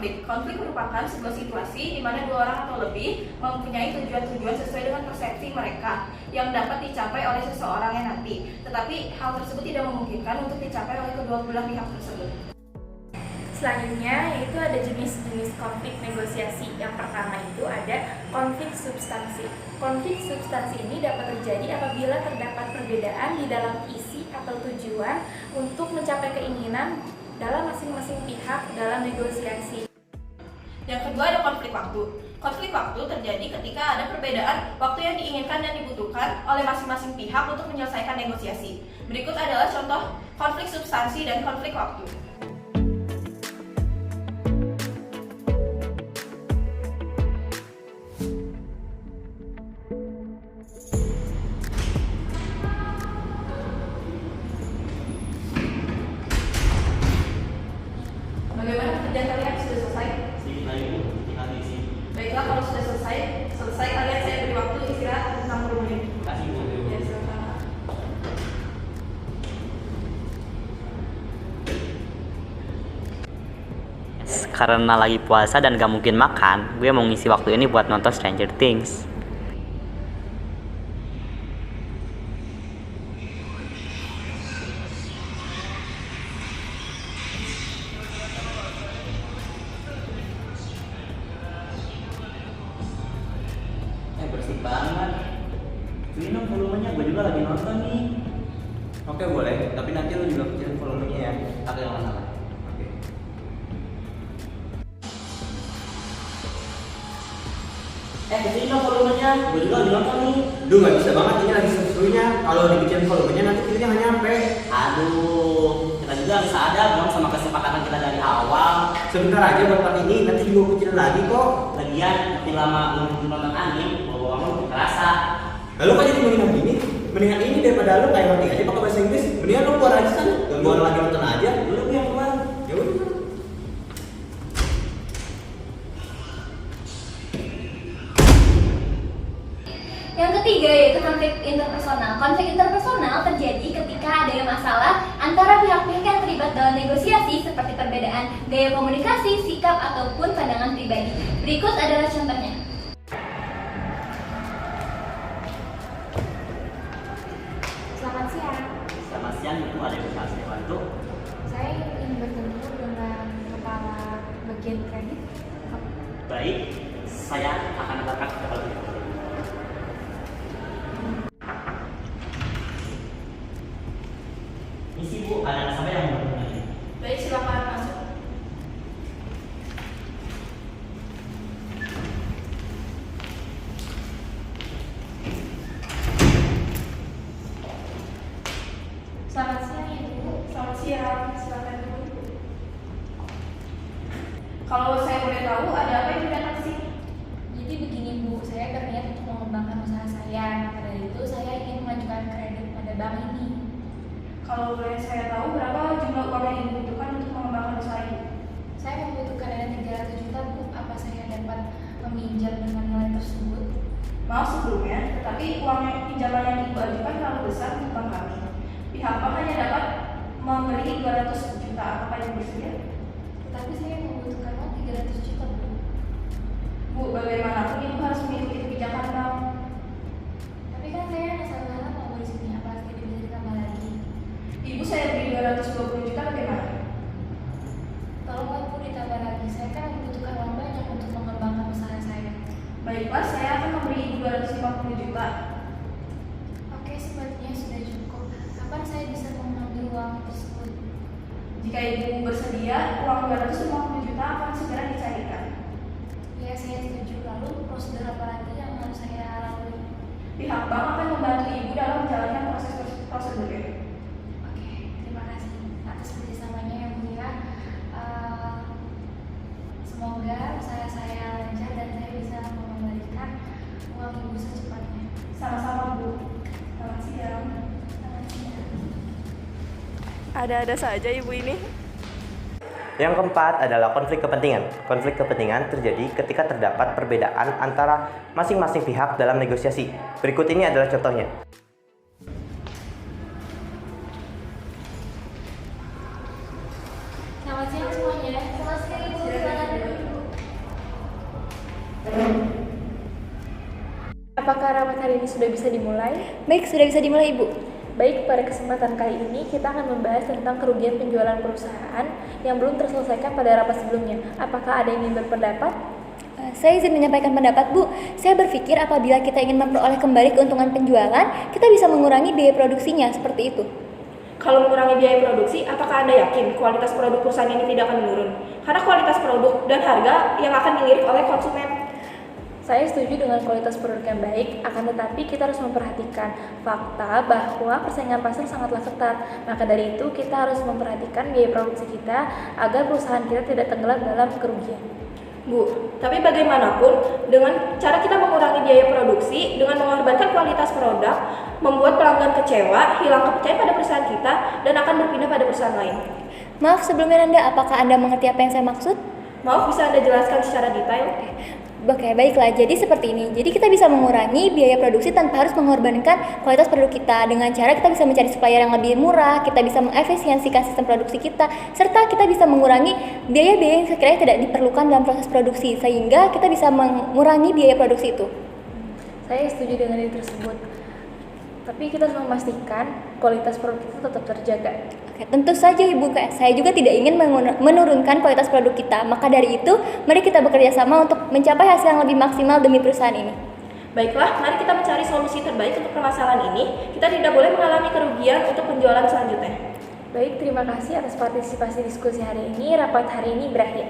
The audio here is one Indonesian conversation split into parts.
konflik. Konflik merupakan sebuah situasi di mana dua orang atau lebih mempunyai tujuan-tujuan sesuai dengan persepsi mereka yang dapat dicapai oleh seseorang yang nanti. Tetapi hal tersebut tidak memungkinkan untuk dicapai oleh kedua belah pihak tersebut. Selanjutnya yaitu ada jenis-jenis konflik negosiasi. Yang pertama itu ada konflik substansi. Konflik substansi ini dapat terjadi apabila terdapat perbedaan di dalam isi atau tujuan untuk mencapai keinginan dalam masing-masing pihak dalam negosiasi. Yang kedua ada konflik waktu. Konflik waktu terjadi ketika ada perbedaan waktu yang diinginkan dan dibutuhkan oleh masing-masing pihak untuk menyelesaikan negosiasi. Berikut adalah contoh konflik substansi dan konflik waktu. Bagaimana kerjaan kalian? Sudah selesai? Sedikit lagi Bu, tinggal diisi. Baiklah, kalau sudah selesai kalian saya beri waktu istirahat 60 menit. Terima kasih Bu. Ya, silakan. Karena lagi puasa dan gak mungkin makan, gue mau ngisi waktu ini buat nonton Stranger Things. Bersih banget. Ini dong volumenya, gue juga lagi nonton nih. Oke boleh, tapi nanti lu juga kecilin volumenya ya. Oke, nggak masalah. Oke. Kecilin dong volumenya, gue juga lagi nonton nih. Duh nggak bisa banget, ini lagi seru-serunya. Kalau dikecilin volumenya nanti videonya nggak nyampe. Aduh, kita juga bisa ada dong sama kesepakatan kita dari awal. Sebentar aja buat part ini, nanti juga kecilin lagi kok. Lagian, makin lama nonton anime, bawa-bawa terasa. Lalu kok jadi mendingan gini? Mendingan ini daripada lu kayak ngerti aja pakai bahasa Inggris. Mendingan lu keluar aja sana. Gak mau lagi nonton aja. Dulu gue yang keluar. Ya udah. Yang ketiga yaitu konflik interpersonal. Konflik interpersonal terjadi ketika adanya masalah antara pihak-pihak yang terlibat dalam negosiasi seperti perbedaan gaya komunikasi, sikap, ataupun pandangan pribadi. Berikut adalah contohnya. Selamat siang. Selamat siang, Ibu. Ada yang bisa saya bantu? Saya ingin bertemu dengan kepala bagian kredit. Baik, saya akan antarkan ke kepala bagian. Misi Bu, ada nasabah yang mau bertanya. Baik, silakan masuk. Selamat siang Ibu. Selamat siang, silakan dulu. Kalau saya boleh tahu, ada apa yang datang ke sini? Jadi begini Bu, saya berniat untuk mengembangkan usaha saya. Maka dari itu saya ingin mengajukan kredit pada bank ini. Kalau boleh saya tahu, berapa jumlah uang yang dibutuhkan untuk mengembangkan usaha ini? Saya membutuhkan dana 300 juta Bu. Apa saya dapat meminjam dengan nilai tersebut? Maaf sebelumnya, tetapi uang yang pinjaman yang Ibu ajukan terlalu besar untuk bank kami. Pihak bank hanya dapat memberi 200 juta. Apakah Ibu bersedia? Tetapi saya membutuhkan uang 300 juta Bu. Bu, bagaimanapun Ibu harus mengikuti kebijakan bank. Tapi kan saya nasabah lama Bu di sini. Apa tidak bisa ditambah lagi? Ibu saya beri 220 juta bagaimana? Tolonglah Bu ditambah lagi. Saya kan membutuhkan uang banyak untuk mengembangkan usaha saya. Baiklah, saya akan memberi Ibu 250 juta. Oke, sepertinya sudah cukup. Kapan saya bisa mengambil uang tersebut? Jika Ibu bersedia, uang 250 juta akan segera dicarikan. Ya, saya setuju. Lalu prosedur apa lagi yang harus saya lalui? Pihak bank akan membantu Ibu dalam menjalankan prosedurnya. Oke, terima kasih atas kerjasamanya yang mulia. Semoga usaha saya lancar dan saya bisa mengembalikan uang Ibu secepatnya. Sama-sama Bu. Selamat siang. Selamat siang. Ada-ada saja ibu ini. Yang keempat adalah konflik kepentingan. Konflik kepentingan terjadi ketika terdapat perbedaan antara masing-masing pihak dalam negosiasi. Berikut ini adalah contohnya. Selamat siang semuanya. Selamat siang Ibu, silakan duduk. Apakah rapat hari ini sudah bisa dimulai? Baik, sudah bisa dimulai Ibu. Baik, pada kesempatan kali ini kita akan membahas tentang kerugian penjualan perusahaan yang belum terselesaikan pada rapat sebelumnya. Apakah ada yang ingin berpendapat? Saya izin menyampaikan pendapat Bu. Saya berpikir apabila kita ingin memperoleh kembali keuntungan penjualan, kita bisa mengurangi biaya produksinya, seperti itu. Kalau mengurangi biaya produksi, apakah Anda yakin kualitas produk perusahaan ini tidak akan menurun? Karena kualitas produk dan harga yang akan dilirik oleh konsumen. Saya setuju dengan kualitas produk yang baik, akan tetapi kita harus memperhatikan fakta bahwa persaingan pasar sangatlah ketat. Maka dari itu kita harus memperhatikan biaya produksi kita agar perusahaan kita tidak tenggelam dalam kerugian. Bu, tapi bagaimanapun dengan cara kita mengurangi biaya produksi dengan mengorbankan kualitas produk, membuat pelanggan kecewa, hilang kepercayaan pada perusahaan kita, dan akan berpindah pada perusahaan lain. Maaf sebelumnya Nanda, apakah Anda mengerti apa yang saya maksud? Maaf, bisa Anda jelaskan secara detail? Oke, baiklah. Jadi seperti ini. Jadi kita bisa mengurangi biaya produksi tanpa harus mengorbankan kualitas produk kita. Dengan cara kita bisa mencari supplier yang lebih murah, kita bisa mengefisiensikan sistem produksi kita, serta kita bisa mengurangi biaya-biaya yang sekiranya tidak diperlukan dalam proses produksi, sehingga kita bisa mengurangi biaya produksi itu. Saya setuju dengan itu tersebut. Tapi kita harus memastikan kualitas produk itu tetap terjaga. Oke, tentu saja Ibu, saya juga tidak ingin menurunkan kualitas produk kita. Maka dari itu, mari kita bekerja sama untuk mencapai hasil yang lebih maksimal demi perusahaan ini. Baiklah, mari kita mencari solusi terbaik untuk permasalahan ini. Kita tidak boleh mengalami kerugian untuk penjualan selanjutnya. Baik, terima kasih atas partisipasi diskusi hari ini. Rapat hari ini berakhir.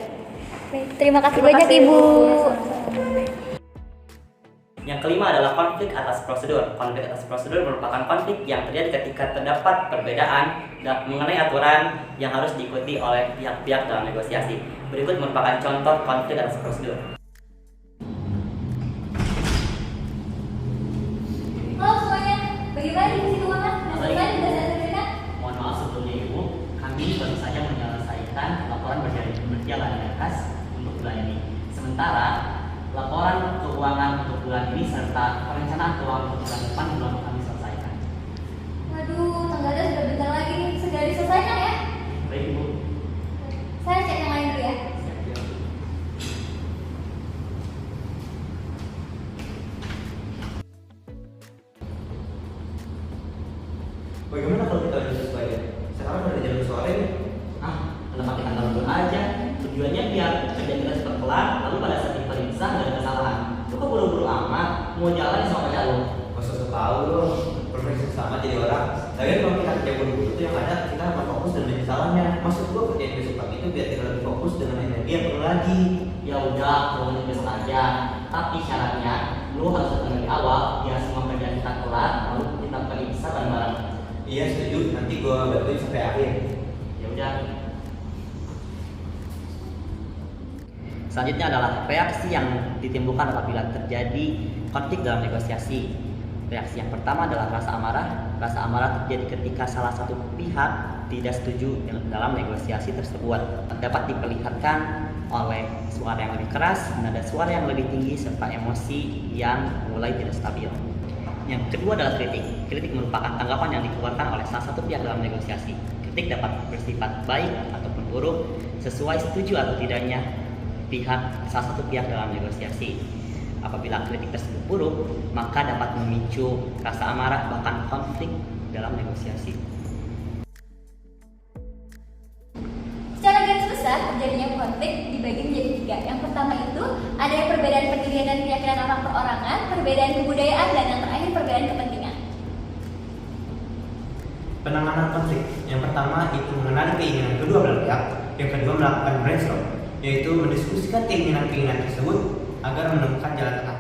Baik, terima kasih Terima banyak kasih, Ibu. Yang kelima adalah konflik atas prosedur. Konflik atas prosedur merupakan konflik yang terjadi ketika terdapat perbedaan mengenai aturan yang harus diikuti oleh pihak-pihak dalam negosiasi. Berikut merupakan contoh konflik atas prosedur. Halo semuanya, bagaimana divisi keuangan? Baik. Selesai sudah saya selesaikan? Mohon maaf sebelumnya Ibu, kami baru saja menyelesaikan laporan berjalan dengan kas untuk bulan ini. Sementara laporan keuangan untuk bulan ini serta perencanaan keuangan untuk bulan depan belum kami selesaikan. Waduh, tenggatnya sudah bentar lagi nih. Segera diselesaikan ya. Baik Ibu. Saya cek yang lain dulu ya. Bagaimana kalau kita lanjut sesuai? Sekarang udah jam sore nih. Udah pakai tanggal dulu aja. Tujuannya biar kerja kita cepat kelar, lalu pada saat diperiksa nggak ada kesalahan. Lu kok buru-buru amat, mau jalan sama pacar lu? Gak usah tahu loh, perfeksi sama jadi orang. Tapi kalau kita kerja buru-buru itu yang ada kita akan fokus dan banyak salahnya. Maksud gua kerjain besok pagi itu biar kita lebih fokus dengan energi yang perlu lagi. Ya udah, pokoknya besok aja. Tapi syaratnya, lu harus datang dari awal, biar semua kerjaan kita kelar, lalu kita periksa bareng-bareng. Iya setuju, nanti gua bantuin sampai akhir. Ya udah. Selanjutnya adalah reaksi yang ditimbulkan apabila terjadi konflik dalam negosiasi. Reaksi yang pertama adalah rasa amarah. Rasa amarah terjadi ketika salah satu pihak tidak setuju dalam negosiasi tersebut. Dapat diperlihatkan oleh suara yang lebih keras, nada suara yang lebih tinggi, serta emosi yang mulai tidak stabil. Yang kedua adalah kritik. Kritik merupakan tanggapan yang dikeluarkan oleh salah satu pihak dalam negosiasi. Kritik dapat bersifat baik ataupun buruk, sesuai setuju atau tidaknya salah satu pihak dalam negosiasi. Apabila kritik tersebut buruk, maka dapat memicu rasa amarah bahkan konflik dalam negosiasi. Secara garis besar, terjadinya konflik dibagi menjadi 3. Yang pertama itu ada perbedaan pendirian dan keyakinan orang perorangan, perbedaan kebudayaan, dan yang terakhir perbedaan kepentingan. Penanganan konflik. Yang pertama itu mengenali keinginan kedua belah pihak. Yang kedua melakukan brainstorm, yaitu mendiskusikan keinginan-keinginan tersebut agar menemukan jalan tengah.